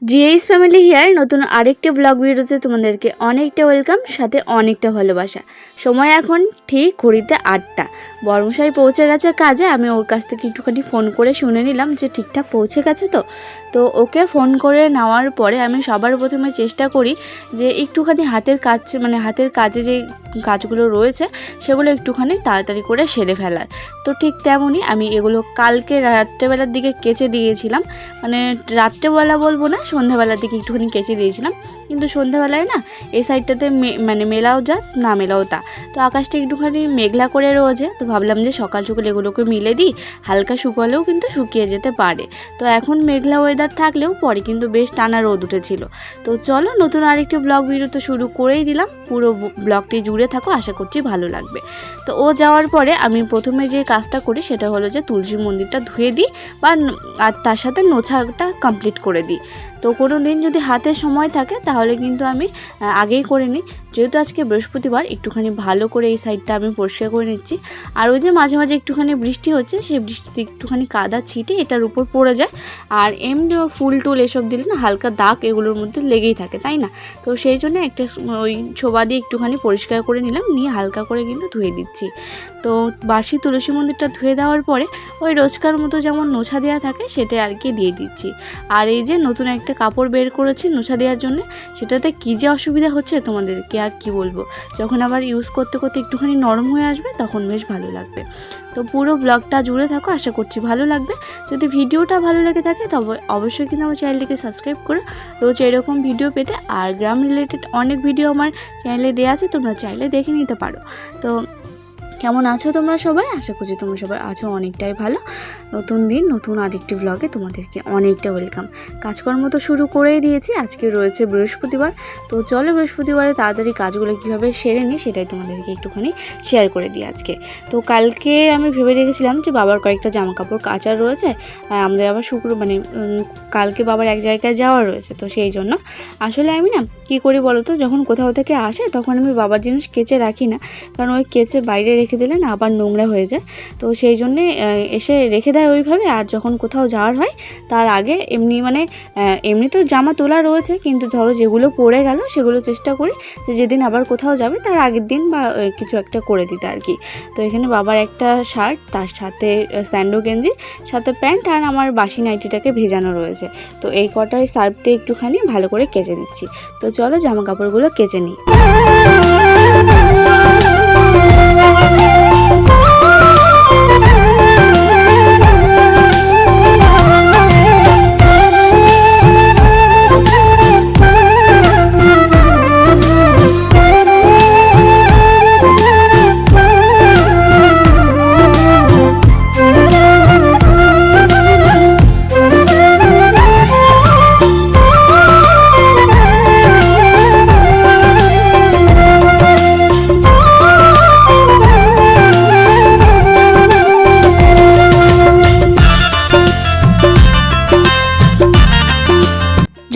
GH family here নতুন আরেকটা blog ভিডিওতে তোমাদেরকে অনেকটা ওয়েলকাম, সাথে অনেকটা ভালোবাসা। সময় এখন ঠিক ঘড়িতে 8টা। বর্মশাই পৌঁছে গেছে কাজে। আমি ওর কাছ থেকে একটুখানি ফোন করে শুনে নিলাম যে ঠিকঠাক পৌঁছে গেছে। তো ওকে ফোন করে নেওয়ার পরে আমি সবার প্রথমে চেষ্টা করি যে একটুখানি হাতের কাজে যে কাজগুলো রয়েছে সেগুলো একটুখানি তাড়াতাড়ি করে সেরে ফেলার। তো ঠিক তেমনই আমি এগুলো কালকে রাত্রেবেলার দিকে কেচে দিয়েছিলাম, মানে রাত্রেবেলা বলবো না, সন্ধ্যাবেলার দিকে একটুখানি কেচে দিয়েছিলাম। কিন্তু সন্ধ্যাবেলায় না এই সাইডটাতে মেলাও যা না মেলাও তা। তো আকাশটা একটুখানি মেঘলা করে রয়েছে, তো ভাবলাম যে সকাল সকাল এগুলোকে মিলে দিই, হালকা শুকালেও কিন্তু শুকিয়ে যেতে পারে। তো এখন মেঘলা ওয়েদার থাকলেও পরে কিন্তু বেশ টানা রোদ উঠেছিল। তো চলো নতুন আরেকটি ব্লগ ভিডিও তো শুরু করেই দিলাম। পুরো ব্লগটি জুড়ে থাকো, আশা করছি ভালো লাগবে। তো ও যাওয়ার পরে আমি প্রথমে যে কাজটা করি সেটা হলো যে তুলসী মন্দিরটা ধুয়ে দিই আর তার সাথে নোছাটা কমপ্লিট করে দিই। তো কোনো দিন যদি হাতে সময় থাকে তাহলে কিন্তু আমি আগেই করে নিই। যেহেতু আজকে বৃহস্পতিবার, একটুখানি ভালো করে এই সাইডটা আমি পরিষ্কার করে নিচ্ছি। আর ওই যে মাঝে মাঝে একটুখানি বৃষ্টি হচ্ছে, সেই বৃষ্টিতে একটুখানি কাদা ছিটে এটার উপর পড়ে যায়। আর এমনি ফুল টুল এসব দিলে না হালকা দাগ এগুলোর মধ্যে লেগেই থাকে, তাই না? তো সেই জন্য একটা ওই ছোবা দিয়ে একটুখানি পরিষ্কার করে নিলাম, নিয়ে হালকা করে কিন্তু ধুয়ে দিচ্ছি। তো বাসি তুলসী মন্দিরটা ধুয়ে দেওয়ার পরে ওই রোজকার মতো যেমন নোছা দেওয়া থাকে সেটা আর কি দিয়ে দিচ্ছি। আর এই যে নতুন একটা কাপড় বের করেছি নোছা দেওয়ার জন্য, সেটাতে কী যে অসুবিধা হচ্ছে তোমাদেরকে আর কি বলবো। যখন আবার ইউজ করতে করতে একটুখানি নরম হয়ে আসবে তখন বেশ ভালো লাগবে। তো পুরো ব্লগটা জুড়ে থাকো, আশা করছি ভালো লাগবে। যদি ভিডিওটা ভালো লেগে থাকে তবে অবশ্যই কিন্তু আমার চ্যানেলটিকে সাবস্ক্রাইব করো রোজ এরকম ভিডিও পেতে। আর গ্রাম রিলেটেড অনেক ভিডিও আমার চ্যানেলে দেওয়া আছে, তোমরা চাইলে দেখে নিতে পারো। তো কেমন আছো তোমরা সবাই? আশা করছি তোমরা সবাই আছো অনেকটাই ভালো। নতুন দিন নতুন আরেকটি ব্লগে তোমাদেরকে অনেকটা ওয়েলকাম। কাজকর্ম তো শুরু করেই দিয়েছি, আজকে রয়েছে বৃহস্পতিবার। তো চলো বৃহস্পতিবারে তাড়াতাড়ি কাজগুলো কীভাবে সেরে নিই সেটাই তোমাদেরকে একটুখানি শেয়ার করে দিই আজকে। তো কালকে আমি ভেবে রেখেছিলাম যে বাবার কয়েকটা জামা কাপড় কাচার রয়েছে, আমাদের আবার কালকে বাবার এক জায়গায় যাওয়া রয়েছে। তো সেই জন্য আসলে আমি না কী করি বলো তো, যখন কোথাও থেকে আসে তখন আমি বাবার জিনিস কেচে রাখি না, কারণ ওই কেচে বাইরে রেখে দিলে না আবার নোংরা হয়ে যায়। তো সেই জন্যে এসে রেখে দেয় ওইভাবে। আর যখন কোথাও যাওয়ার হয় তার আগে এমনি তো জামা তোলা রয়েছে, কিন্তু ধরো যেগুলো পড়ে গেল সেগুলো চেষ্টা করি যে যেদিন আবার কোথাও যাবে তার আগের দিন বা কিছু একটা করে দিতে আর কি। তো এখানে বাবার একটা শার্ট, তার সাথে স্যান্ডো গেঞ্জি, সাথে প্যান্ট, আর আমার বাসি নাইটিটাকে ভেজানো রয়েছে। তো এই কটাই সার্ফ দিয়ে একটুখানি ভালো করে কেচে দিচ্ছি। তো চলো জামা কাপড়গুলো কেচে নিই।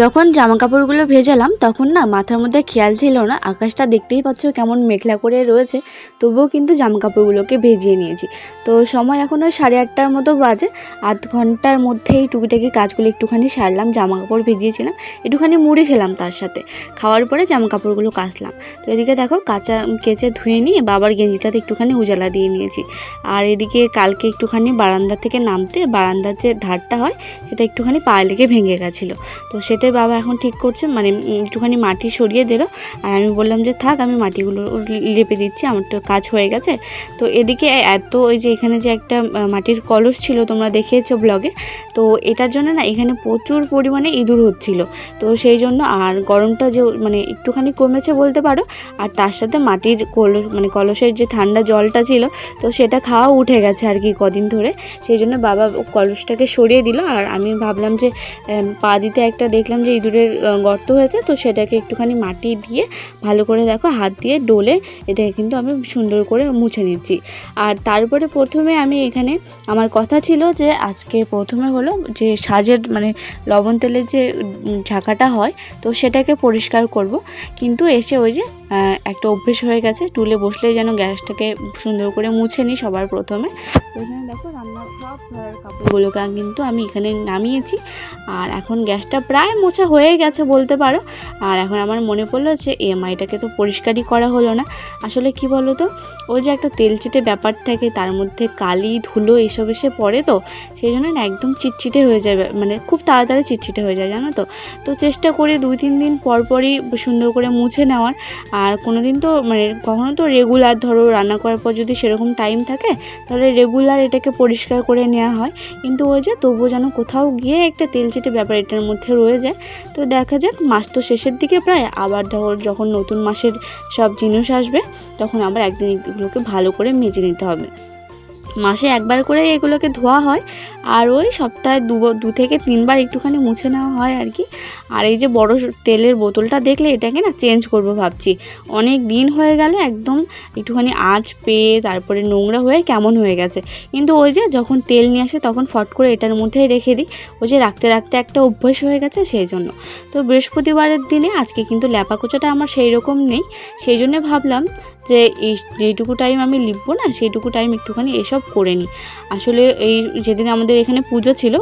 যখন জামা কাপড়গুলো ভেজালাম তখন না মাথার মধ্যে খেয়াল ছিল না, আকাশটা দেখতেই পাচ্ছ কেমন মেঘলা করে রয়েছে, তবুও কিন্তু জামা কাপড়গুলোকে ভেজিয়ে নিয়েছি। তো সময় এখন ওই 8:30টার মতো বাজে। আধ ঘন্টার মধ্যেই টুকিটাকি কাজগুলো একটুখানি সারলাম। জামা কাপড় ভেজিয়েছিলাম, একটুখানি মুড়ি খেলাম, তার সাথে খাওয়ার পরে জামা কাপড়গুলো কাচলাম। তো এদিকে দেখো কেচে ধুয়ে নিয়ে বাবার গেঞ্জিটাতে একটুখানি উজালা দিয়ে নিয়েছি। আর এদিকে কালকে একটুখানি বারান্দা থেকে নামতে বারান্দার যে ধারটা হয় সেটা একটুখানি পায়ে লেগে ভেঙে গেছিলো। তো সেটাই বাবা এখন ঠিক করছে, মানে একটুখানি মাটি সরিয়ে দিল। আর আমি বললাম যে থাক, আমি মাটিগুলো লেপে দিচ্ছি, আমার তো কাজ হয়ে গেছে। তো এদিকে ওই যে এখানে যে একটা মাটির কলস ছিল তোমরা দেখেছো ব্লগে, তো এটার জন্য না এখানে প্রচুর পরিমাণে ইঁদুর হচ্ছিল। তো সেই জন্য আর গরমটা যে একটুখানি কমেছে বলতে পারো, আর তার সাথে মাটির কলসের যে ঠান্ডা জলটা ছিল তো সেটা খাওয়া উঠে গেছে আর কি কদিন ধরে। সেই জন্য বাবা কলসটাকে সরিয়ে দিল। আর আমি ভাবলাম যে পা দিতে একটা দেখলাম যে ইঁদুরের গর্ত হয়েছে, তো সেটাকে একটুখানি মাটি দিয়ে ভালো করে দেখো হাত দিয়ে ডলে এটাকে কিন্তু আমি সুন্দর করে মুছে নিচ্ছি। আর তারপরে প্রথমে আমি এখানে আমার কথা ছিল যে আজকে প্রথমে হলো যে সাজের লবণ তেলের যে ঝাঁকাটা হয় তো সেটাকে পরিষ্কার করব। কিন্তু এসে ওই যে একটা অভ্যেস হয়ে গেছে, টুলে বসলেই যেন গ্যাসটাকে সুন্দর করে মুছে নিই সবার প্রথমে। তো এখানে দেখো রান্নার সব কাপড়গুলোকে কিন্তু আমি এখানে নামিয়েছি। আর এখন গ্যাসটা প্রায় মোছা হয়ে গেছে বলতে পারো। আর এখন আমার মনে পড়লো যে এমআইটাকে তো পরিষ্কারই করা হলো না। আসলে কি বলো তো, ওই যে একটা তেলচিটে ব্যাপার থাকে, তার মধ্যে কালি ধুলো এইসব এসে পড়ে, তো সেই জন্য না একদম চিটচিটে হয়ে যায়, মানে খুব তাড়াতাড়ি চিটচিটে হয়ে যায় জানো তো। তো চেষ্টা করি 2-3 দিন পর পরই সুন্দর করে মুছে নেওয়ার। আর কোনো দিন তো মানে কখনো তো রেগুলার ধরো রান্না করার পর যদি সেরকম টাইম থাকে তাহলে রেগুলার এটাকে পরিষ্কার করে নেওয়া হয়, কিন্তু ওই যে তবুও যেন কোথাও গিয়ে একটা তেলচিটে ব্যাপার এটার মধ্যে রয়ে যায়। তো দেখা যাক, মাস তো শেষের দিকে প্রায়, আবার ধরো যখন নতুন মাসের সব জিনিস আসবে তখন আবার একদিন এগুলোকে ভালো করে মেজে নিতে হবে। মাসে একবার করে এগুলোকে ধোয়া হয়, আর ওই সপ্তাহে 2 থেকে 3 বার একটুখানি মুছে নেওয়া হয় আর কি। আর এই যে বড় তেলের বোতলটা দেখলে এটাকে না চেঞ্জ করব ভাবছি, অনেক দিন হয়ে গেল একদম একটুখানি আঁচ পেয়ে তারপরে নোংরা হয়ে কেমন হয়ে গেছে। কিন্তু ওই যে যখন তেল নিয়ে আসে তখন ফট করে এটার মধ্যেই রেখে দিই, ওই যে রাখতে রাখতে একটা অভ্যাস হয়ে গেছে সেই জন্য। তো বৃহস্পতিবারের দিনে আজকে কিন্তু ল্যাপা কোচাটা আমার সেই রকম নেই, সেই জন্য ভাবলাম যে যেটুকু টাইম আমি লিখবো না সেইটুকু টাইম একটুখানি এসব করে নিই। আসলে এই যেদিন আমাদের এখানে পুজো ছিল,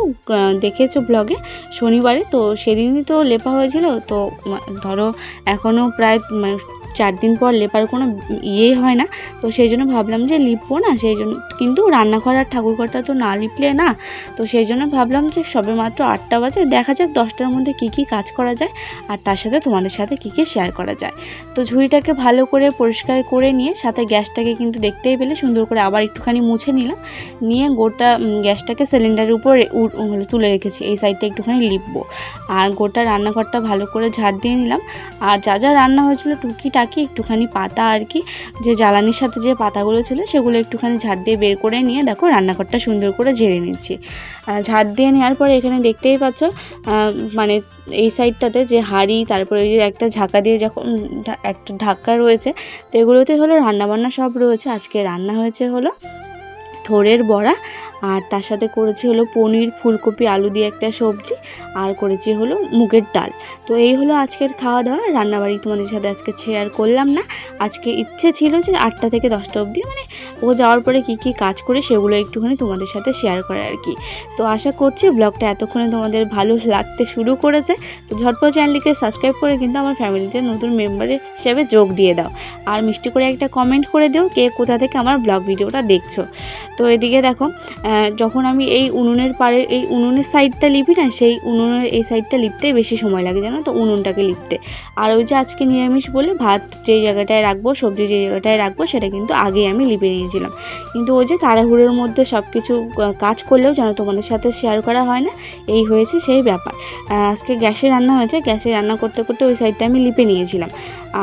দেখেছো ব্লগে, শনিবারে, তো সেদিনই তো লেপা হয়েছিল। তো ধরো এখনও প্রায় 4 দিন পর লেপার কোনো ইয়ে হয় না, তো সেই জন্য ভাবলাম যে লিপবো না, সেই জন্য। কিন্তু রান্নাঘর আর ঠাকুরঘরটা তো না লিপলে না, তো সেই জন্য ভাবলাম যে সবে মাত্র 8টা বাজে, দেখা যাক 10টার মধ্যে কী কী কাজ করা যায় আর তার সাথে তোমাদের সাথে কী কী শেয়ার করা যায়। তো ঝুড়িটাকে ভালো করে পরিষ্কার করে নিয়ে সাথে গ্যাসটাকে কিন্তু দেখতেই পেলে সুন্দর করে আবার একটুখানি মুছে নিলাম, নিয়ে গোটা গ্যাসটাকে সিলিন্ডারের উপর তুলে রেখেছি, এই সাইডটা একটুখানি লিপবো। আর গোটা রান্নাঘরটা ভালো করে ঝাড় দিয়ে নিলাম। আর যা যা রান্না হয়েছিল টুকিটাকি একটুখানি পাতা আর কি, যে জ্বালানির সাথে যে পাতাগুলো ছিল সেগুলো একটুখানি ঝাড় দিয়ে বের করে নিয়ে দেখো রান্নাঘরটা সুন্দর করে ঝেড়ে নিচ্ছি। ঝাড় দিয়ে নেওয়ার পরে এখানে দেখতেই পাচ্ছ মানে এই সাইডটাতে যে হাঁড়ি, তারপরে ওই যে একটা ঝাঁকা দিয়ে যখন একটা ঢাকা রয়েছে, তো এগুলোতে হলো রান্নাবান্না সব রয়েছে। আজকে রান্না হয়েছে হলো থোড়ের বড়া, আর তার সাথে করেছি হলো পনির, ফুলকপি, আলু দিয়ে একটা সবজি, আর করেছি হলো মুগের ডাল। তো এই হলো আজকের খাওয়া দাওয়া। রান্নাবাড়ি তোমাদের সাথে আজকে শেয়ার করলাম না, আজকে ইচ্ছে ছিল যে 8টা থেকে 10টা অবধি মানে ও যাওয়ার পরে কি কি কাজ করে সেগুলো একটুখানি তোমাদের সাথে শেয়ার করার আর কি। তো আশা করছি ব্লগটা এতক্ষণে তোমাদের ভালো লাগতে শুরু করেছে। তো ঝটপট চ্যানেলটিকে সাবস্ক্রাইব করে কিন্তু আমার ফ্যামিলিতে নতুন মেম্বারের হিসেবে যোগ দিয়ে দাও, আর মিষ্টি করে একটা কমেন্ট করে দিও কে কোথা থেকে আমার ব্লগ ভিডিওটা দেখছো। তো এদিকে দেখো, যখন আমি এই উনুনের পাড়ের এই উনুনের সাইডটা লিপি না, সেই উনুনের এই সাইডটা লিপতে বেশি সময় লাগে জানো তো, উনুনটাকে লিপতে। আর ওই যে আজকে নিরামিষ বলে ভাত যেই জায়গাটায় রাখবো, সবজি যেই জায়গাটায় রাখবো সেটা কিন্তু আগেই আমি লিপে নিয়েছিলাম। কিন্তু ওই যে তাড়াহুড়োর মধ্যে সব কিছু কাজ করলেও যেন তোমাদের সাথে শেয়ার করা হয় না, এই হয়েছে সেই ব্যাপার। আজকে গ্যাসে রান্না হয়েছে, গ্যাসে রান্না করতে করতে ওই সাইডটা আমি লিপে নিয়েছিলাম।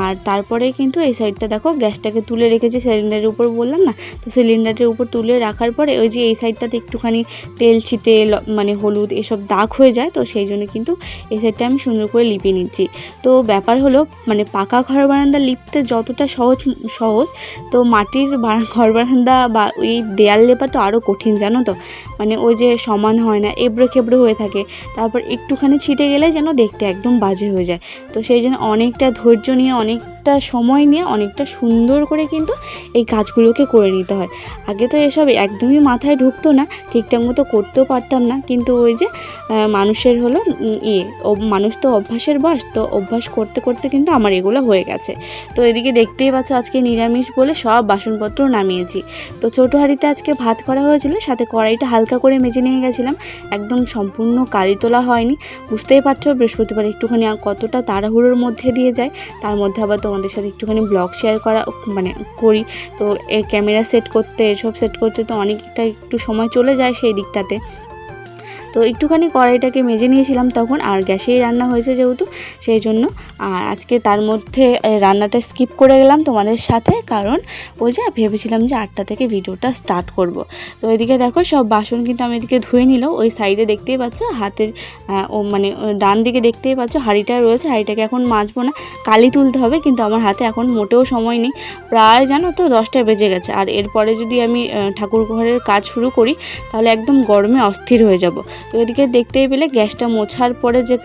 আর তারপরে কিন্তু এই সাইডটা দেখো গ্যাসটাকে তুলে রেখেছি সিলিন্ডারের উপর, বললাম না, তো সিলিন্ডারের উপর তুলে রাখার পরে ওই যে এই সাইডটাতে একটুখানি তেল ছিটে মানে হলুদ এসব দাগ হয়ে যায়, তো সেই জন্য কিন্তু এই সাইডটা আমি সুন্দর করে লিপিয়ে নিচ্ছি। তো ব্যাপার হলো মানে পাকা ঘর বারান্দা লিপতে যতটা সহজ, তো মাটির ঘর বারান্দা বা ওই দেয়াল লেপা তো আরও কঠিন জানো তো, মানে ওই যে সমান হয় না, এবড়ো খেবড়ো হয়ে থাকে, তারপর একটুখানি ছিটে গেলে যেন দেখতে একদম বাজে হয়ে যায়। তো সেই জন্য অনেকটা ধৈর্য নিয়ে, অনেকটা সময় নিয়ে, অনেকটা সুন্দর করে কিন্তু এই কাজগুলোকে করে নিতে হয়। আগে তো এসব একদমই মাথায় ঢুকতো না, ঠিকঠাক মতো করতেও পারতাম না, কিন্তু ওই যে মানুষের হলো মানুষ তো অভ্যাসের বয়স, তো অভ্যাস করতে করতে কিন্তু আমার এগুলো হয়ে গেছে। তো এদিকে দেখতেই পাচ্ছ আজকে নিরামিষ বলে সব বাসনপত্র নামিয়েছি। তো ছোটো হাঁড়িতে আজকে ভাত করা হয়েছিল, সাথে কড়াইটা হালকা করে মেজে নিয়ে গেছিলাম, একদম সম্পূর্ণ কালি তোলা হয়নি। বুঝতেই পারছো বৃহস্পতিবার একটুখানি কতটা তাড়াহুড়োর মধ্যে দিয়ে যায়, তার মধ্যে আবার তোমাদের সাথে একটুখানি ব্লগ শেয়ার করা মানে করি, তো এই ক্যামেরা সেট করতে, এসব সেট করতে তো অনেকটা একটু সময় চলে যায় সেই দিকটাতে। তো একটুখানি কড়াইটাকে মেজে নিয়েছিলাম তখন, আর গ্যাসেই রান্না হয়েছে যেহেতু সেই জন্য। আর আজকে তার মধ্যে রান্নাটা স্কিপ করে গেলাম তোমাদের সাথে, কারণ ওই যে ভেবেছিলাম যে 8টা থেকে ভিডিওটা স্টার্ট করব। তো এদিকে দেখো সব বাসন কিন্তু আমি এদিকে ধুয়ে নিলাম, ওই সাইডে দেখতেই পাচ্ছ হাতের মানে ডান দিকে দেখতেই পাচ্ছ হাঁড়িটা রয়েছে, হাঁড়িটাকে এখন মাজবো না, কালি তুলতে হবে, কিন্তু আমার হাতে এখন মোটেও সময় নেই, প্রায় জানো তো 10টা বেজে গেছে। আর এরপরে যদি আমি ঠাকুর ঘরের কাজ শুরু করি তাহলে একদম গরমে অস্থির হয়ে যাব। তো এদিকে দেখতেই পেলে গ্যাসটা মোছার পরে যে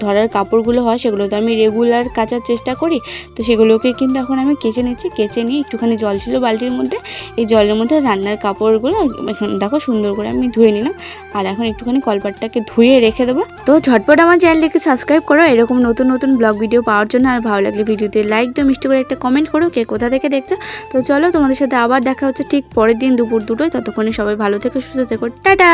ধরার কাপড়গুলো হয় সেগুলো তো আমি রেগুলার কাচার চেষ্টা করি। তো সেগুলোকে কিন্তু এখন আমি কেচে নিচ্ছি। কেচে নিয়ে একটুখানি জল ছিল বালতির মধ্যে, এই জলের মধ্যে রান্নার কাপড়গুলো এখন দেখো সুন্দর করে আমি ধুয়ে নিলাম। আর এখন একটুখানি কলপাটটাকে ধুয়ে রেখে দেবো। তো ঝটপট আমার চ্যানেলটিকে সাবস্ক্রাইব করো এরকম নতুন নতুন ব্লগ ভিডিও পাওয়ার জন্য। আর ভালো লাগলে ভিডিওতে লাইক দিও, মিষ্টি করে একটা কমেন্ট করো কে কোথা থেকে দেখছো। তো চলো তোমাদের সাথে আবার দেখা হচ্ছে ঠিক পরের দিন দুপুর 2টোয়। ততক্ষণে সবাই ভালো থেকো, সুস্থ থেকো, টাটা।